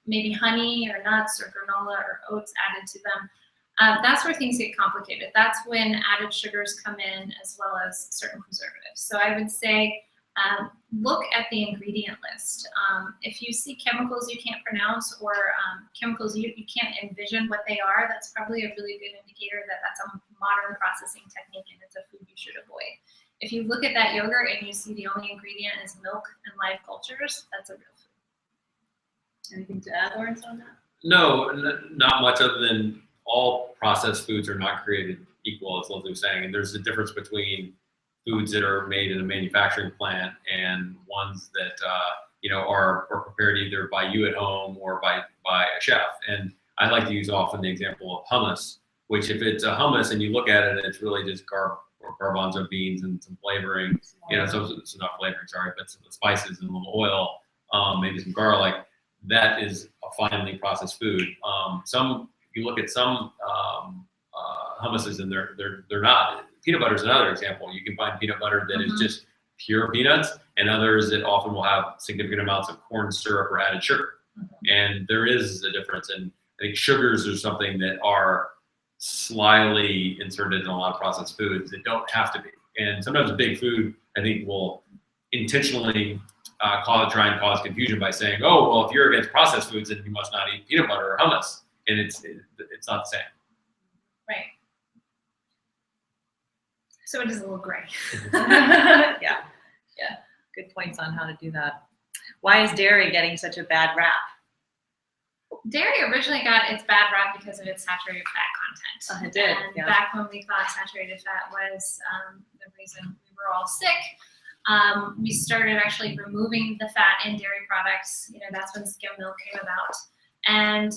maybe honey or nuts or granola or oats added to them. That's where things get complicated. That's when added sugars come in as well as certain preservatives. So I would say look at the ingredient list. If you see chemicals you can't pronounce or chemicals you can't envision what they are, that's probably a really good indicator that that's a modern processing technique and it's a food you should avoid. If you look at that yogurt and you see the only ingredient is milk and live cultures, that's a real food. Anything to add, Lawrence, on that? No, not much other than all processed foods are not created equal, as Leslie was saying. And there's a difference between foods that are made in a manufacturing plant and ones that are prepared either by you at home or by a chef. And I like to use often the example of hummus, which if it's a hummus and you look at it, it's really just garbanzo beans and some flavoring, so it's not flavoring, sorry, but some spices and a little oil, maybe some garlic. That is a finely processed food. If you look at some hummuses and they're not. Peanut butter is another example. You can find peanut butter that is just pure peanuts, and others that often will have significant amounts of corn syrup or added sugar. And there is a difference. And I think sugars are something that are slyly inserted in a lot of processed foods that don't have to be. And sometimes a big food, I think, will intentionally try and cause confusion by saying, oh, well, if you're against processed foods, then you must not eat peanut butter or hummus. And it's not the same. Right. So it is a little gray. Yeah. Good points on how to do that. Why is dairy getting such a bad rap? Dairy originally got its bad rap because of its saturated fat content. It did, And yeah. back when we thought saturated fat was the reason we were all sick, we started actually removing the fat in dairy products. That's when skim milk came about. And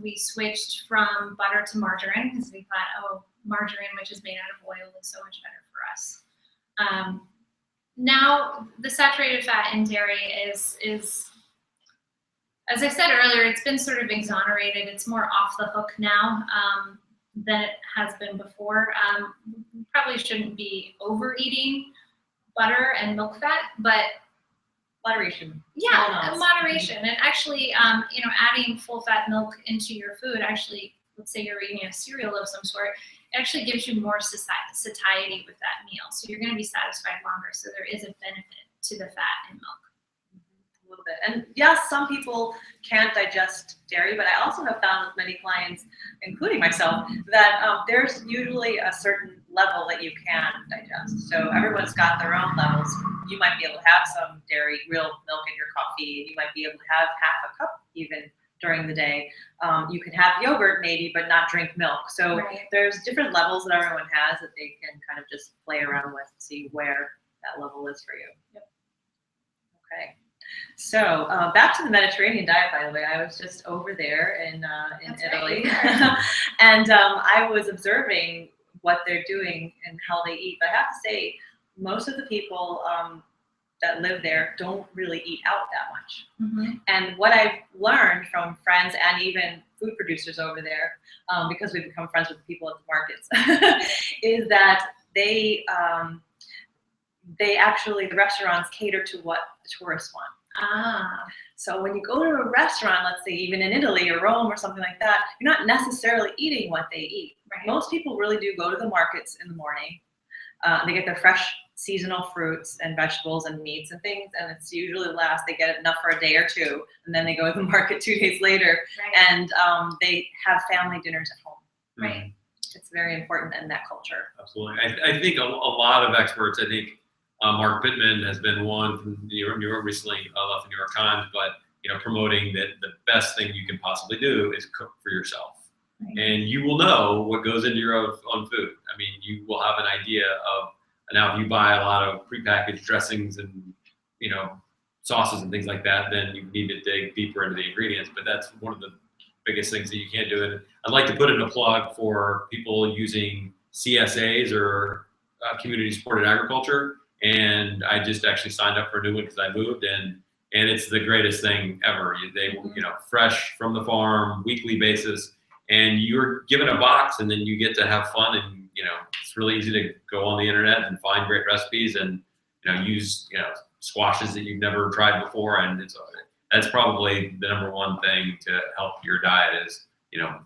we switched from butter to margarine because we thought, oh, margarine, which is made out of oil, is so much better for us. Now, the saturated fat in dairy is, as I said earlier, it's been sort of exonerated. It's more off the hook now than it has been before. We probably shouldn't be overeating butter and milk fat, but Moderation. yeah, moderation. And actually, adding full fat milk into your food, actually, let's say you're eating a cereal of some sort, it actually gives you more satiety with that meal. So you're going to be satisfied longer. So there is a benefit to the fat in milk. A little bit. And yes, some people can't digest dairy, but I also have found with many clients, including myself, that there's usually a certain level that you can digest. So everyone's got their own levels. You might be able to have some dairy, real milk in your coffee. You might be able to have half a cup even during the day. You can have yogurt maybe, but not drink milk. So there's different levels that everyone has that they can kind of just play around with and see where that level is for you. Yep. Okay. So back to the Mediterranean diet, by the way. I was just over there in Italy. And I was observing what they're doing and how they eat. But I have to say, most of the people that live there don't really eat out that much. Mm-hmm. And what I've learned from friends and even food producers over there, because we've become friends with the people at the markets, is that they actually, the restaurants cater to what the tourists want. So when you go to a restaurant, let's say even in Italy or Rome or something like that, you're not necessarily eating what they eat. Right. Most people really do go to the markets in the morning. They get their fresh seasonal fruits and vegetables and meats and things, and it's usually they get enough for a day or two, and then they go to the market 2 days later, and they have family dinners at home. Right. It's very important in that culture. Absolutely. I think a lot of experts, I think Mark Pittman has been one from New York recently, left the New York Times, but promoting that the best thing you can possibly do is cook for yourself. Right. And you will know what goes into your own food. I mean, you will have an idea of, now if you buy a lot of prepackaged dressings and, sauces and things like that, then you need to dig deeper into the ingredients. But that's one of the biggest things that you can't do. And I'd like to put in a plug for people using CSAs or community supported agriculture. and I just actually signed up for a new one because I moved, and it's the greatest thing ever. They, fresh from the farm, weekly basis, and you're given a box, and then you get to have fun, and it's really easy to go on the internet and find great recipes, and use squashes that you've never tried before, and that's probably the number one thing to help your diet is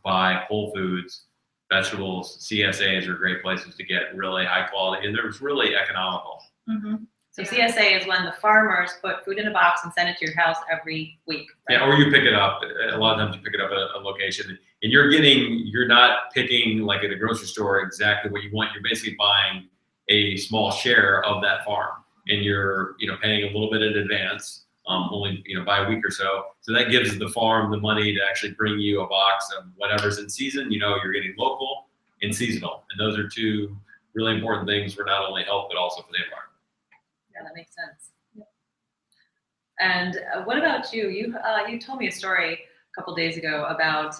buy whole foods, vegetables. CSAs are great places to get really high quality, and they're really economical. Mm-hmm. So CSA is when the farmers put food in a box and send it to your house every week. Right? Yeah, or you pick it up. A lot of times you pick it up at a location, and you're not picking like at a grocery store exactly what you want. You're basically buying a small share of that farm, and you're paying a little bit in advance, only by a week or so. So that gives the farm the money to actually bring you a box of whatever's in season. You're getting local and seasonal, and those are two really important things for not only health but also for the environment. Yeah, that makes sense. Yep. And what about you? You told me a story a couple days ago about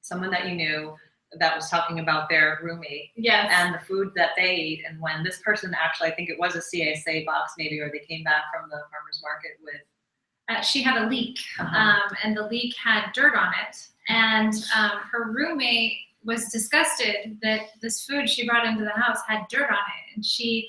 someone that you knew that was talking about their roommate Yes. and the food that they ate. And when this person actually, I think it was a CSA box maybe, or they came back from the farmer's market with. She had a leak, and the leak had dirt on it. And her roommate was disgusted that this food she brought into the house had dirt on it. And she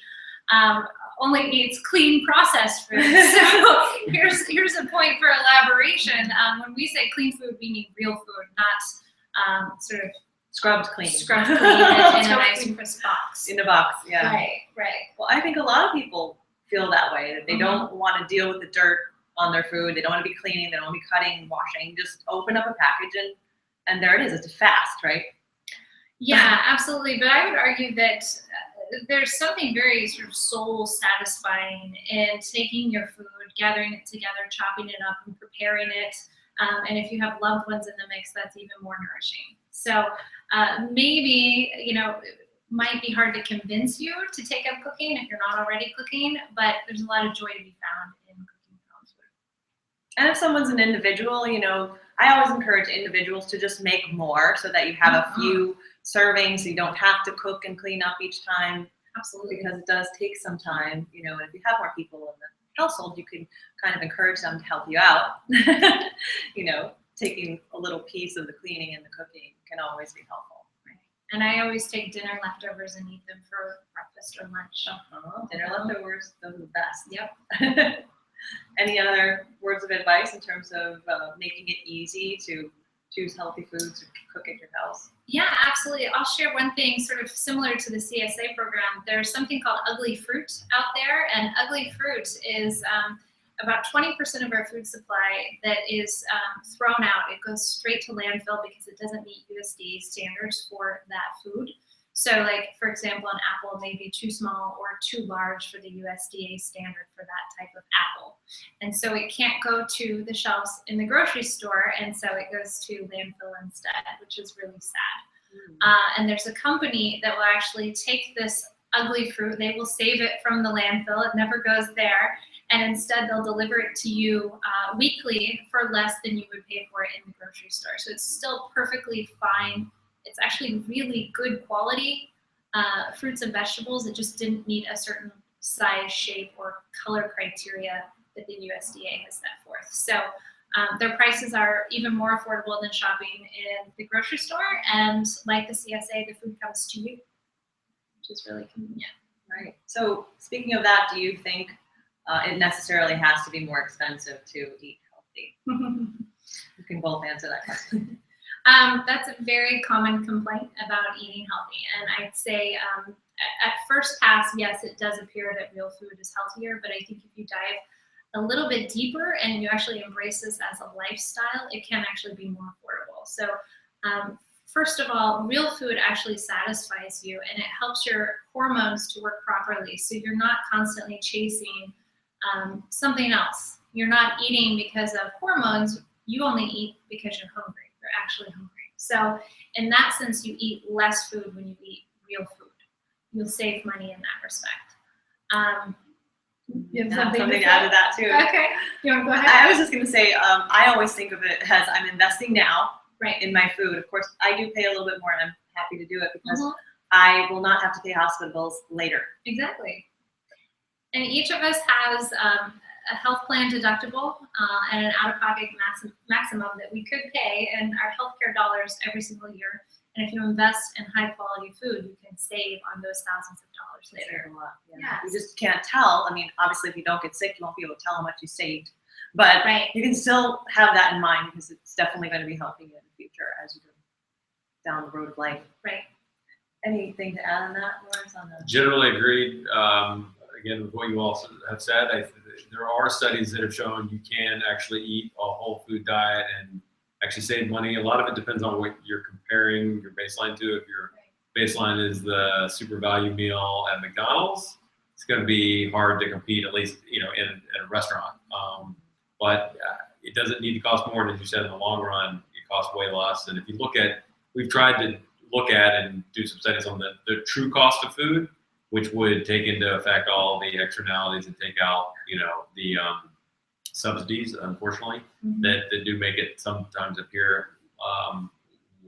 only eats clean processed food. So here's a point for elaboration. When we say clean food, we mean real food, not sort of Scrubbed clean. Scrubbed clean in a nice crisp box. In a box, yeah. Right. Well, I think a lot of people feel that way, that they don't want to deal with the dirt on their food. They don't want to be cleaning. They don't want to be cutting, washing. Just open up a package and there it is. It's fast, right? Yeah, absolutely. But I would argue that there's something very sort of soul satisfying in taking your food, gathering it together, chopping it up, and preparing it. And if you have loved ones in the mix, that's even more nourishing. So maybe, it might be hard to convince you to take up cooking if you're not already cooking, but there's a lot of joy to be found in cooking your own food. And if someone's an individual, I always encourage individuals to just make more so that you have a few servings, so you don't have to cook and clean up each time. Absolutely. Because it does take some time, and if you have more people in the household, you can kind of encourage them to help you out. Taking a little piece of the cleaning and the cooking can always be helpful. Right. And I always take dinner leftovers and eat them for breakfast or lunch. Dinner leftovers, those are the best. Yep. Any other words of advice in terms of making it easy to choose healthy foods to cook at your house? Yeah, absolutely. I'll share one thing sort of similar to the CSA program. There's something called ugly fruit out there, and ugly fruit is about 20% of our food supply that is thrown out. It goes straight to landfill because it doesn't meet USDA standards for that food. So like, for example, an apple may be too small or too large for the USDA standard for that type of apple. And so it can't go to the shelves in the grocery store, and so it goes to landfill instead, which is really sad. And there's a company that will actually take this ugly fruit, they will save it from the landfill, it never goes there, and instead they'll deliver it to you weekly for less than you would pay for it in the grocery store. So it's still perfectly fine. It's actually really good quality fruits and vegetables. It just didn't meet a certain size, shape, or color criteria that the USDA has set forth. So their prices are even more affordable than shopping in the grocery store. And like the CSA, the food comes to you, which is really convenient. Right. So speaking of that, do you think it necessarily has to be more expensive to eat healthy? You can both answer that question. That's a very common complaint about eating healthy. And I'd say at first pass, yes, it does appear that real food is healthier, but I think if you dive a little bit deeper and you actually embrace this as a lifestyle, it can actually be more affordable. So first of all, real food actually satisfies you and it helps your hormones to work properly. So you're not constantly chasing something else. You're not eating because of hormones. You only eat because you're hungry. You're actually hungry. So in that sense, you eat less food when you eat real food. You'll save money in that respect. You have something to add to that too. Okay, you want to go ahead? I was just going to say, I always think of it as I'm investing now right in my food. Of course, I do pay a little bit more, and I'm happy to do it because I will not have to pay hospital bills later. Exactly. And each of us has a health plan deductible and an out-of-pocket maximum that we could pay in our healthcare dollars every single year. And if you invest in high-quality food, you can save on those thousands of dollars later. Yeah. You just can't tell. I mean, obviously, if you don't get sick, you won't be able to tell how much you saved. But Right. you can still have that in mind because it's definitely going to be helping you in the future as you go down the road of life. Right. Anything to add on that, Lawrence? On the Generally agreed. Again, with what you also have said, there are studies that have shown you can actually eat a whole food diet and actually save money. A lot of it depends on what you're comparing your baseline to. If your baseline is the super value meal at McDonald's, it's going to be hard to compete, at least in a restaurant. But it doesn't need to cost more. And as you said, in the long run, it costs way less. And if you we've tried to look at and do some studies on the true cost of food, which would take into effect all the externalities and take out, the subsidies, unfortunately, that do make it sometimes appear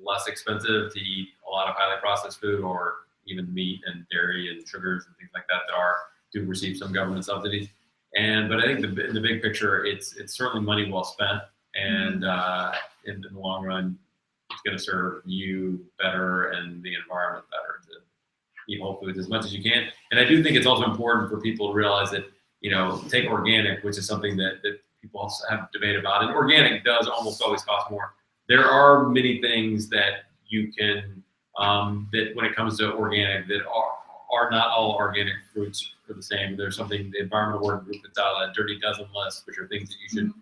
less expensive to eat a lot of highly processed food, or even meat and dairy and sugars and things like that do receive some government subsidies. But I think in the big picture, it's certainly money well spent, and in the long run, it's going to serve you better and the environment better to eat whole foods as much as you can. And I do think it's also important for people to realize that, take organic, which is something that people also have debate about. And organic does almost always cost more. There are many things that you can, that when it comes to organic, that are not all organic fruits are the same. There's something, the Environmental Working Group that's out of that Dirty Dozen list, which are things that you should,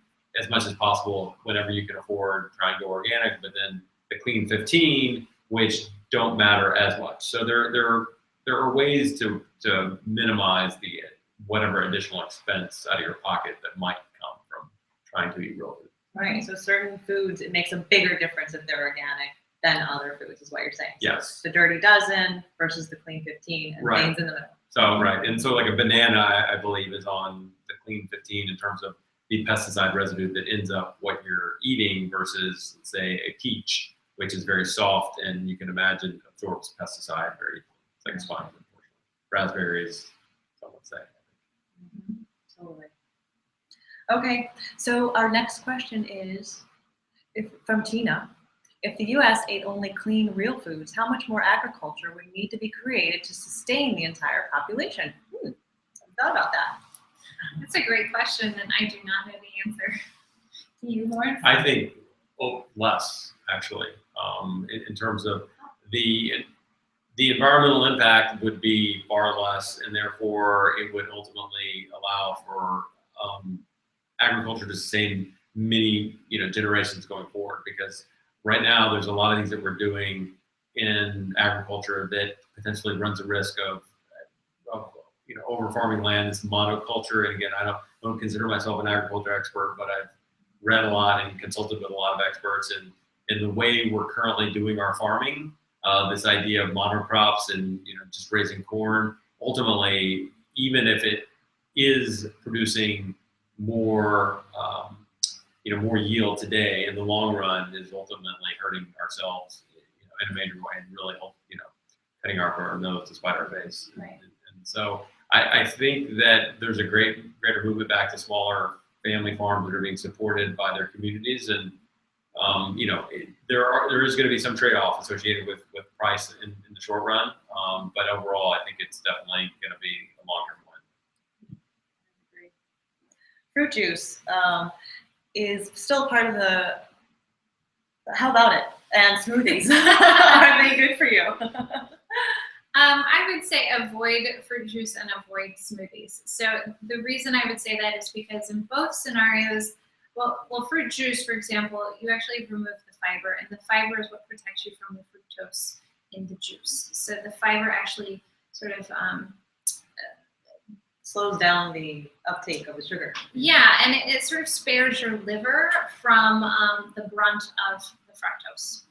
as much as possible, whenever you can afford, try and go organic. But then the Clean 15, which don't matter as much. So there are ways to minimize the whatever additional expense out of your pocket that might come from trying to eat real food. Right. So certain foods, it makes a bigger difference if they're organic than other foods, is what you're saying. Yes. The Dirty Dozen versus the Clean 15 and Right. things in the middle. So right, and so like a banana, I believe, is on the Clean 15 in terms of the pesticide residue that ends up what you're eating versus, say, a peach, which is very soft and you can imagine absorbs pesticide very easily. It's like a sponge, unfortunately. Raspberries, some would say. Totally. Okay, so our next question is from Tina. If the U.S. ate only clean, real foods, how much more agriculture would need to be created to sustain the entire population? I thought about that. That's a great question, and I do not know the answer. Do you, Lawrence? I think less, actually, in terms of the environmental impact would be far less, and therefore it would ultimately allow for agriculture to sustain many generations going forward. Because right now there's a lot of things that we're doing in agriculture that potentially runs a risk of over farming land, this monoculture. And again, I don't consider myself an agriculture expert, but I've read a lot and consulted with a lot of experts. And in the way we're currently doing our farming, this idea of monocrops and just raising corn, ultimately, even if it is producing more more yield today, in the long run is ultimately hurting ourselves in a major way, and really cutting our nose to spite our face. Right. And so I think that there's a greater movement back to smaller family farms that are being supported by their communities, and there is going to be some trade-off associated with price in the short run, but overall I think it's definitely going to be a long-term one. Fruit juice is still part of the. How about it? And smoothies. Are they good for you? I would say avoid fruit juice and avoid smoothies. So the reason I would say that is because in both scenarios, well, fruit juice, for example, you actually remove the fiber, and the fiber is what protects you from the fructose in the juice. So the fiber actually sort of slows down the uptake of the sugar. Yeah, and it sort of spares your liver from the brunt of the fructose.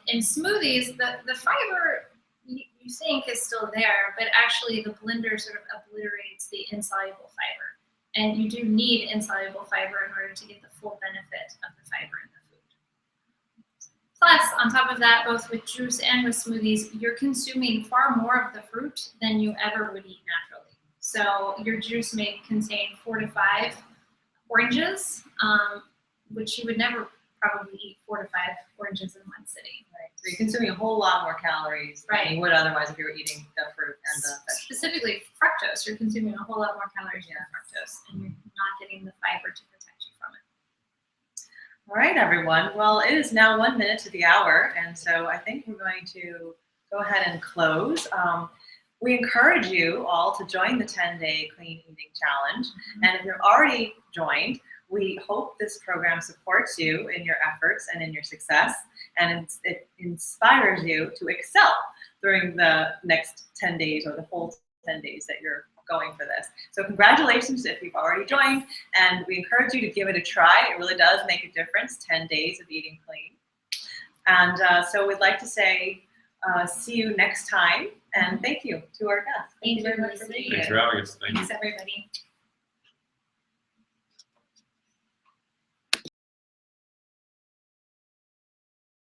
In smoothies, the fiber you think is still there, but actually the blender sort of obliterates the insoluble fiber. And you do need insoluble fiber in order to get the full benefit of the fiber in the food. Plus, on top of that, both with juice and with smoothies, you're consuming far more of the fruit than you ever would eat naturally. So your juice may contain 4 to 5 oranges, which you would never probably eat 4 to 5 oranges in one sitting. Right. So you're consuming a whole lot more calories Right. than you would otherwise if you were eating the fruit and the vegetables. Specifically fructose, you're consuming a whole lot more calories than fructose, and you're not getting the fiber to protect you from it. All right, everyone. Well, it is now 1 minute to the hour, and so I think we're going to go ahead and close. We encourage you all to join the 10-day Clean Eating Challenge, and if you're already joined, we hope this program supports you in your efforts and in your success, and it inspires you to excel during the next 10 days or the whole 10 days that you're going for this. So congratulations if you've already joined, and we encourage you to give it a try. It really does make a difference, 10 days of eating clean. And so we'd like to say see you next time, and thank you to our guests. Thank you very for much for being listening. here. Thanks for having us. Thank you. Thanks, everybody.